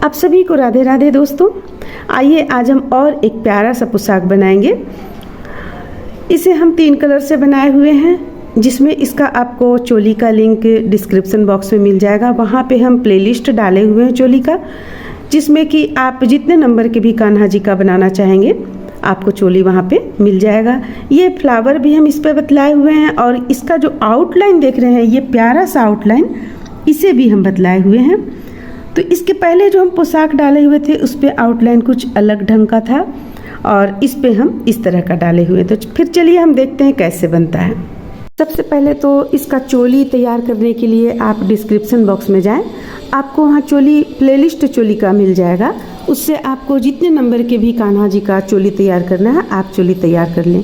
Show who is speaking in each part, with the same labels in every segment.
Speaker 1: आप सभी को राधे राधे दोस्तों। आइए आज हम और एक प्यारा सा पोशाक बनाएंगे। इसे हम 3 कलर से बनाए हुए हैं, जिसमें इसका आपको चोली का लिंक डिस्क्रिप्शन बॉक्स में मिल जाएगा। वहाँ पे हम प्लेलिस्ट डाले हुए हैं चोली का, जिसमें कि आप जितने नंबर के भी कान्हा जी का बनाना चाहेंगे आपको चोली वहाँ पे मिल जाएगा। ये फ्लावर भी हम इस पर बतलाए हुए हैं, और इसका जो आउटलाइन देख रहे हैं, ये प्यारा सा आउटलाइन, इसे भी हम बतलाए हुए हैं। तो इसके पहले जो हम पोशाक डाले हुए थे उस पर आउटलाइन कुछ अलग ढंग का था, और इस पे हम इस तरह का डाले हुए। तो फिर चलिए हम देखते हैं कैसे बनता है। सबसे पहले तो इसका चोली तैयार करने के लिए आप डिस्क्रिप्शन बॉक्स में जाएं, आपको वहाँ चोली प्लेलिस्ट चोली का मिल जाएगा। उससे आपको जितने नंबर के भी कान्हा जी का चोली तैयार करना है आप चोली तैयार कर लें।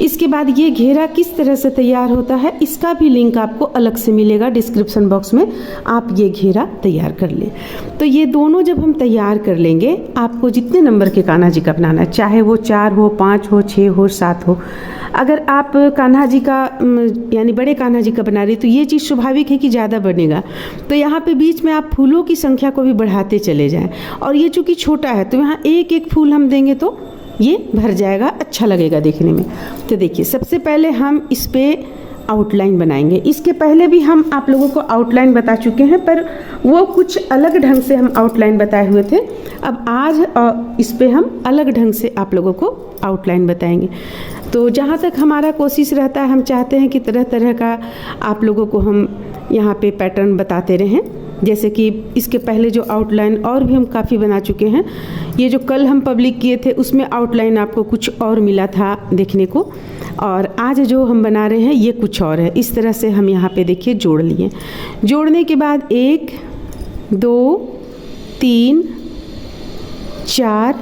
Speaker 1: इसके बाद ये घेरा किस तरह से तैयार होता है इसका भी लिंक आपको अलग से मिलेगा डिस्क्रिप्शन बॉक्स में, आप ये घेरा तैयार कर लें। तो ये दोनों जब हम तैयार कर लेंगे, आपको जितने नंबर के कान्हा जी का बनाना है, चाहे वो 4 हो, 5 हो, 6 हो, 7 हो। अगर आप कान्हा जी का यानी बड़े कान्हा जी का बना रही तो ये चीज़ स्वाभाविक है कि ज़्यादा बनेगा। तो यहाँ पे बीच में आप फूलों की संख्या को भी बढ़ाते चले जाएं, और ये चूँकि छोटा है तो यहाँ एक एक फूल हम देंगे तो ये भर जाएगा, अच्छा लगेगा देखने में। तो देखिए सबसे पहले हम इस पर आउटलाइन बनाएंगे। इसके पहले भी हम आप लोगों को आउटलाइन बता चुके हैं, पर वो कुछ अलग ढंग से हम आउटलाइन बताए हुए थे। अब आज इस पे हम अलग ढंग से आप लोगों को आउटलाइन बताएंगे। तो जहाँ तक हमारा कोशिश रहता है, हम चाहते हैं कि तरह तरह का आप लोगों को हम यहाँ पे पैटर्न बताते रहें। जैसे कि इसके पहले जो आउटलाइन और भी हम काफ़ी बना चुके हैं। ये जो कल हम पब्लिक किए थे उसमें आउटलाइन आपको कुछ और मिला था देखने को, और आज जो हम बना रहे हैं ये कुछ और है। इस तरह से हम यहाँ पे देखिए जोड़ लिए। जोड़ने के बाद 1 2 3 4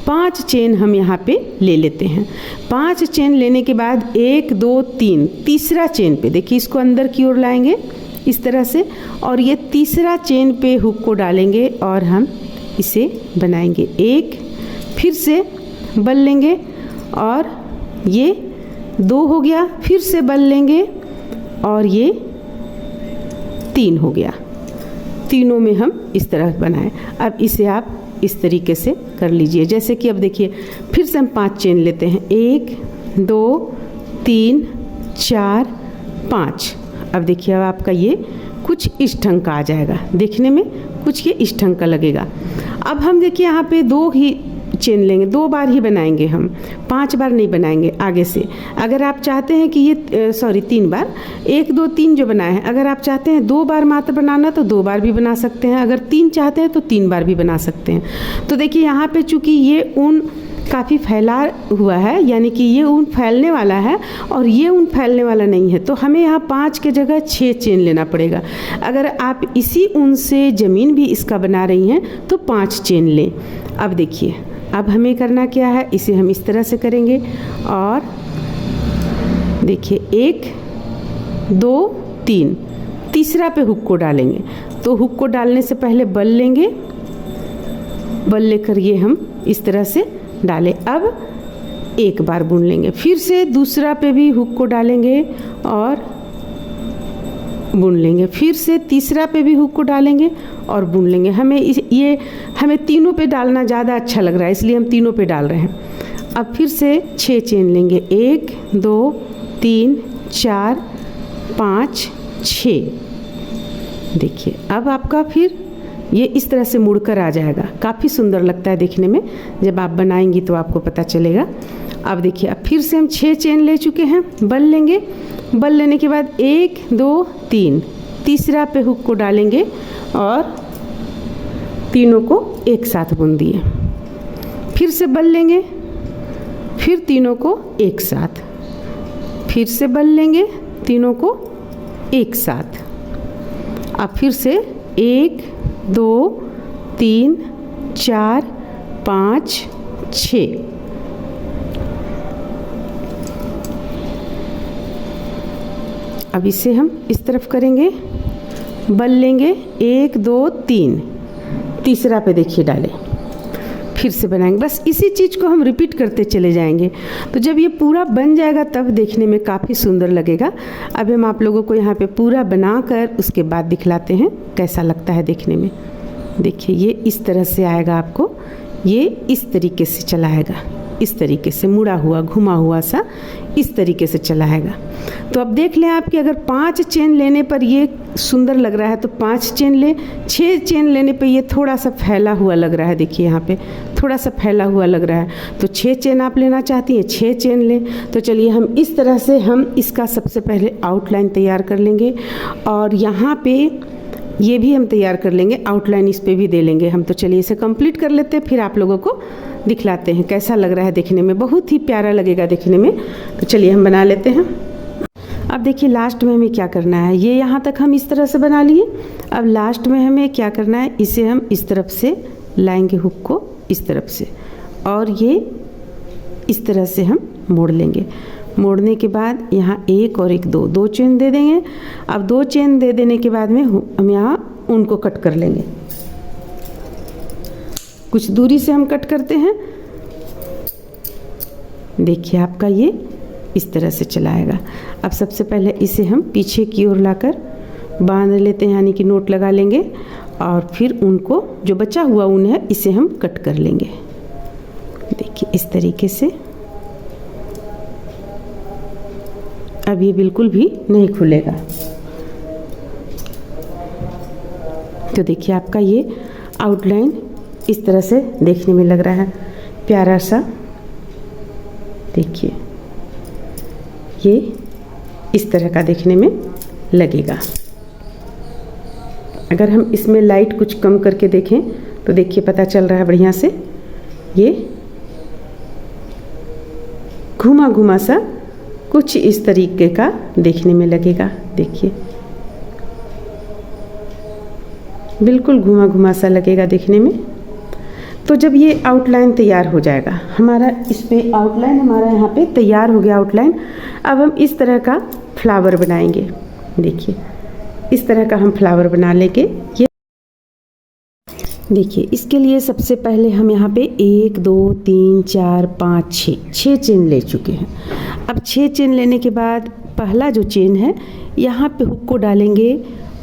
Speaker 1: 5 चेन हम यहाँ पे ले लेते हैं। 5 चेन लेने के बाद 1 2 3 तीसरा चेन पे देखिए, इसको अंदर की ओर लाएंगे इस तरह से, और ये तीसरा चेन पे हुक को डालेंगे और हम इसे बनाएंगे। एक फिर से बल लेंगे और ये 2 हो गया, फिर से बल लेंगे और ये 3 हो गया। तीनों में हम इस तरह बनाएं। अब इसे आप इस तरीके से कर लीजिए। जैसे कि अब देखिए फिर से हम 5 चेन लेते हैं। 1 2 3 4 5। अब देखिए अब आपका ये कुछ इस ढंग का आ जाएगा, देखने में कुछ ये इस ढंग का लगेगा। अब हम देखिए यहाँ पे 2 ही चेन लेंगे, 2 बार ही बनाएंगे हम, 5 बार नहीं बनाएंगे आगे से। अगर आप चाहते हैं कि ये 3 बार, 1 2 3 जो बनाए हैं, अगर आप चाहते हैं 2 बार मात्र बनाना तो 2 बार भी बना सकते हैं। अगर 3 चाहते हैं तो 3 बार भी बना सकते हैं। तो देखिए यहाँ पे चूँकि ये ऊन काफ़ी फैला हुआ है, यानी कि ये ऊन फैलने वाला है और ये ऊन फैलने वाला नहीं है, तो हमें यहाँ 5 के जगह 6 चेन लेना पड़ेगा। अगर आप इसी ऊन से ज़मीन भी इसका बना रही हैं तो 5 चेन लें। अब देखिए अब हमें करना क्या है, इसे हम इस तरह से करेंगे और देखिए 1 2 3 तीसरा पे हुक को डालेंगे। तो हुक को डालने से पहले बल लेंगे, बल लेकर ये हम इस तरह से डालें। अब एक बार बुन लेंगे, फिर से दूसरा पे भी हुक को डालेंगे और बुन लेंगे, फिर से तीसरा पे भी हुक को डालेंगे और बुन लेंगे। हमें तीनों पे डालना ज़्यादा अच्छा लग रहा है, इसलिए हम तीनों पे डाल रहे हैं। अब फिर से 6 चेन लेंगे। 1 2 3 4 5 6। देखिए अब आपका फिर ये इस तरह से मुड़कर आ जाएगा, काफ़ी सुंदर लगता है देखने में। जब आप बनाएंगी तो आपको पता चलेगा। अब देखिए अब फिर से हम 6 चेन ले चुके हैं, बल लेंगे, बल लेने के बाद 1 2 3 तीसरा पे हुक को डालेंगे और तीनों को एक साथ बुन दिए। फिर से बल लेंगे, फिर तीनों को एक साथ, फिर से बल लेंगे, तीनों को एक साथ। अब फिर से 1 2 3 4 5 6। अब इसे हम इस तरफ करेंगे, बल लेंगे, 1 2 3 तीसरा पे देखिए डालें, फिर से बनाएंगे। बस इसी चीज़ को हम रिपीट करते चले जाएंगे। तो जब ये पूरा बन जाएगा तब देखने में काफ़ी सुंदर लगेगा। अब हम आप लोगों को यहाँ पे पूरा बनाकर उसके बाद दिखलाते हैं कैसा लगता है देखने में। देखिए ये इस तरह से आएगा आपको, ये इस तरीके से चला आएगा, इस तरीके से मुड़ा हुआ घुमा हुआ सा इस तरीके से चला आएगा। तो अब देख लें आप कि अगर 5 चेन लेने पर ये सुंदर लग रहा है तो 5 चेन लें, 6 चेन लेने पे ये थोड़ा सा फैला हुआ लग रहा है, देखिए यहाँ पे थोड़ा सा फैला हुआ लग रहा है, तो 6 चेन आप लेना चाहती हैं 6 चेन लें। तो चलिए हम इस तरह से हम इसका सबसे पहले आउटलाइन तैयार कर लेंगे और यहाँ पे ये भी हम तैयार कर लेंगे, आउटलाइन इस पे भी दे लेंगे हम। तो चलिए इसे कंप्लीट कर लेते हैं, फिर आप लोगों को दिखलाते हैं कैसा लग रहा है देखने में, बहुत ही प्यारा लगेगा देखने में। तो चलिए हम बना लेते हैं। अब देखिए लास्ट में हमें क्या करना है, ये यहाँ तक हम इस तरह से बना लिए। अब लास्ट में हमें क्या करना है, इसे हम इस तरफ से लाएंगे हुक को इस तरफ से, और ये इस तरह से हम मोड़ लेंगे। मोड़ने के बाद यहाँ 1 और 1 2 चेन दे देंगे। अब 2 चेन दे देने के बाद में हम यहाँ उनको कट कर लेंगे, कुछ दूरी से हम कट करते हैं। देखिए आपका ये इस तरह से चला आएगा। अब सबसे पहले इसे हम पीछे की ओर लाकर बांध लेते हैं, यानी कि नोट लगा लेंगे, और फिर उनको जो बचा हुआ ऊन है इसे हम कट कर लेंगे। देखिए इस तरीके से। अब ये बिल्कुल भी नहीं खुलेगा। तो देखिए आपका ये आउटलाइन इस तरह से देखने में लग रहा है प्यारा सा। देखिए ये इस तरह का देखने में लगेगा। अगर हम इसमें लाइट कुछ कम करके देखें तो देखिए पता चल रहा है बढ़िया से, ये घुमा घुमा सा कुछ इस तरीके का देखने में लगेगा। देखिए बिल्कुल घुमा घुमा सा लगेगा देखने में। तो जब ये आउटलाइन तैयार हो जाएगा हमारा, इस पे आउटलाइन हमारा यहाँ पे तैयार हो गया आउटलाइन। अब हम इस तरह का फ्लावर बनाएंगे। देखिए इस तरह का हम फ्लावर बना लेंगे। ये देखिए इसके लिए सबसे पहले हम यहाँ पे 1 2 3 4 5 6 चेन ले चुके हैं। अब 6 चेन लेने के बाद पहला जो चेन है यहाँ पे हुक को डालेंगे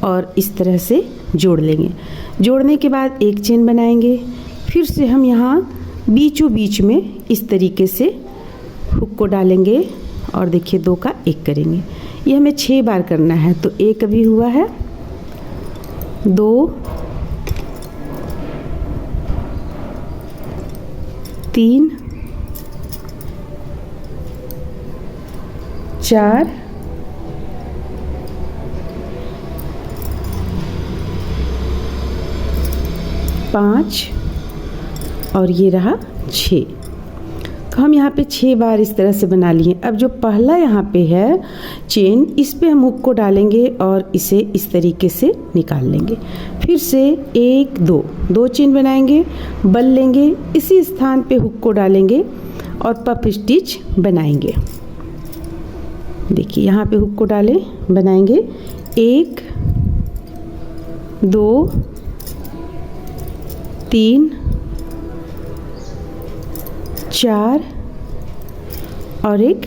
Speaker 1: और इस तरह से जोड़ लेंगे। जोड़ने के बाद 1 चेन बनाएंगे, फिर से हम यहाँ बीचों बीच में इस तरीके से हुक को डालेंगे और देखिए 2 का 1 करेंगे। ये हमें 6 बार करना है। तो 1 अभी हुआ है, 2 3 4 5 और ये रहा 6। तो हम यहाँ पे 6 बार इस तरह से बना लिए। अब जो पहला यहाँ पे है चेन, इस पे हम हुक को डालेंगे और इसे इस तरीके से निकाल लेंगे। फिर से 1 2 चेन बनाएंगे, बल लेंगे, इसी स्थान पे हुक को डालेंगे और पफ स्टिच बनाएंगे। देखिए यहाँ पे हुक को डालें, बनाएंगे 1 2 3 4 और 1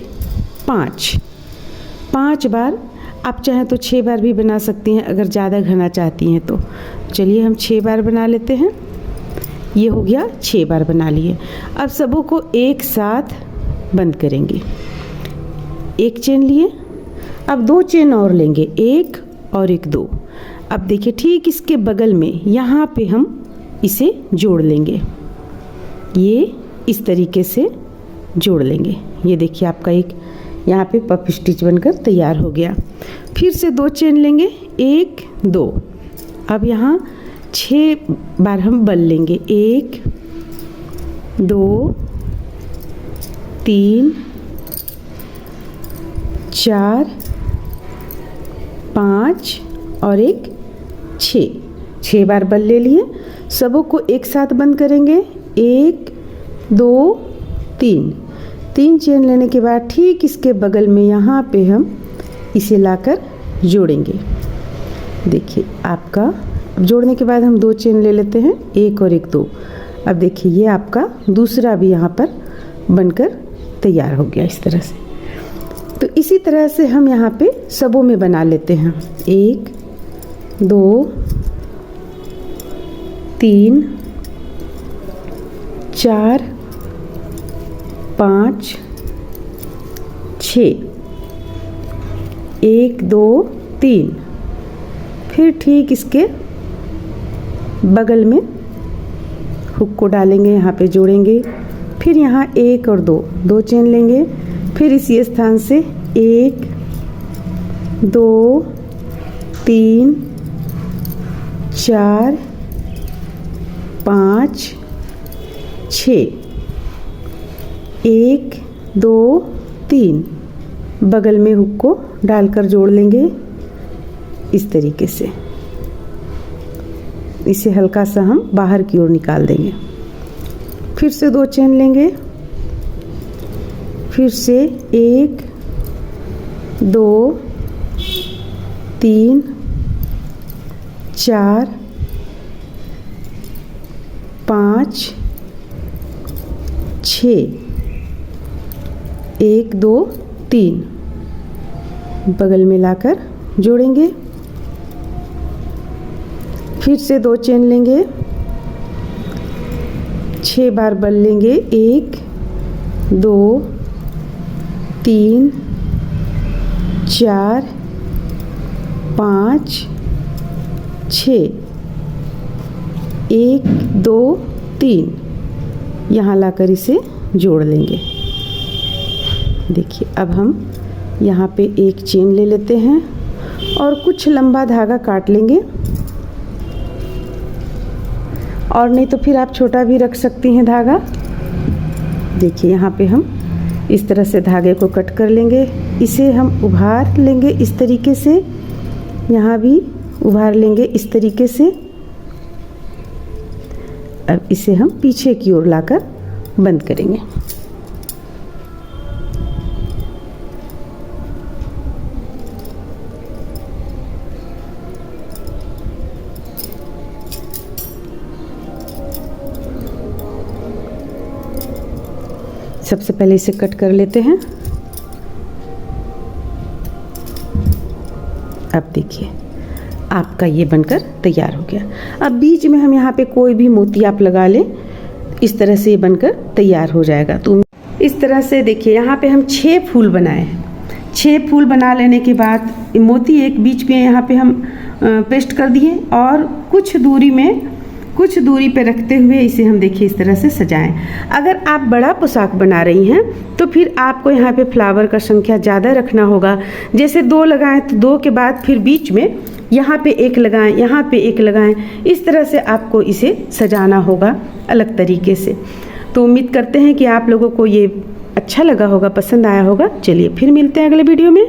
Speaker 1: 5 बार। आप चाहें तो 6 बार भी बना सकती हैं अगर ज़्यादा घना चाहती हैं तो। चलिए हम 6 बार बना लेते हैं। ये हो गया 6 बार बना लिए। अब सबों को एक साथ बंद करेंगे। 1 चेन लिए, अब 2 चेन और लेंगे, 1 और 1 2। अब देखिए ठीक इसके बगल में यहाँ पे हम इसे जोड़ लेंगे। ये इस तरीके से जोड़ लेंगे। ये देखिए आपका एक यहाँ पे पफ स्टिच बनकर तैयार हो गया। फिर से 2 चेन लेंगे, 1 2। अब यहाँ 6 बार हम बल लेंगे, 1 2 3 4 5 और 1 6 बार बल ले लिए। सबों को एक साथ बंद करेंगे, 1 2 3 चेन लेने के बाद ठीक इसके बगल में यहाँ पे हम इसे लाकर जोड़ेंगे। देखिए आपका, अब जोड़ने के बाद हम 2 चेन ले लेते हैं, 1 और 1 2। अब देखिए ये आपका दूसरा भी यहाँ पर बनकर तैयार हो गया इस तरह से। तो इसी तरह से हम यहाँ पे सबों में बना लेते हैं। 1 2 3 4 5 6, 1 2 3। फिर ठीक इसके बगल में हुक को डालेंगे, यहाँ पे जोड़ेंगे। फिर यहाँ 1 और 2 चेन लेंगे। फिर इसी स्थान से 1 2 3 4 5 6, 1 2 3 बगल में हुक को डालकर जोड़ लेंगे इस तरीके से। इसे हल्का सा हम बाहर की ओर निकाल देंगे। फिर से 2 चेन लेंगे। फिर से 1 2 3 4 5 6, 1 2 3 बगल में लाकर जोड़ेंगे। फिर से 2 चेन लेंगे, 6 बार बल लेंगे। 1 2 3 4 5 6, 1 2 3 यहाँ लाकर इसे जोड़ लेंगे। देखिए अब हम यहाँ पे एक चेन ले लेते हैं और कुछ लंबा धागा काट लेंगे, और नहीं तो फिर आप छोटा भी रख सकती हैं धागा। देखिए यहाँ पे हम इस तरह से धागे को कट कर लेंगे। इसे हम उभार लेंगे इस तरीके से, यहाँ भी उभार लेंगे इस तरीके से। अब इसे हम पीछे की ओर लाकर बंद करेंगे। सबसे पहले इसे कट कर लेते हैं। अब देखिए आपका ये बनकर तैयार हो गया। अब बीच में हम यहाँ पे कोई भी मोती आप लगा लें, इस तरह से ये बनकर तैयार हो जाएगा। तो इस तरह से देखिए यहाँ पे हम 6 फूल बनाए हैं। 6 फूल बना लेने के बाद मोती एक बीच में यहाँ पे हम पेस्ट कर दिए, और कुछ दूरी पे रखते हुए इसे हम देखिए इस तरह से सजाएं। अगर आप बड़ा पोशाक बना रही हैं तो फिर आपको यहाँ पे फ्लावर का संख्या ज़्यादा रखना होगा। जैसे 2 लगाएं तो 2 के बाद फिर बीच में यहाँ पे 1 लगाएं, यहाँ पे 1 लगाएं। इस तरह से आपको इसे सजाना होगा अलग तरीके से। तो उम्मीद करते हैं कि आप लोगों को ये अच्छा लगा होगा, पसंद आया होगा। चलिए फिर मिलते हैं अगले वीडियो में।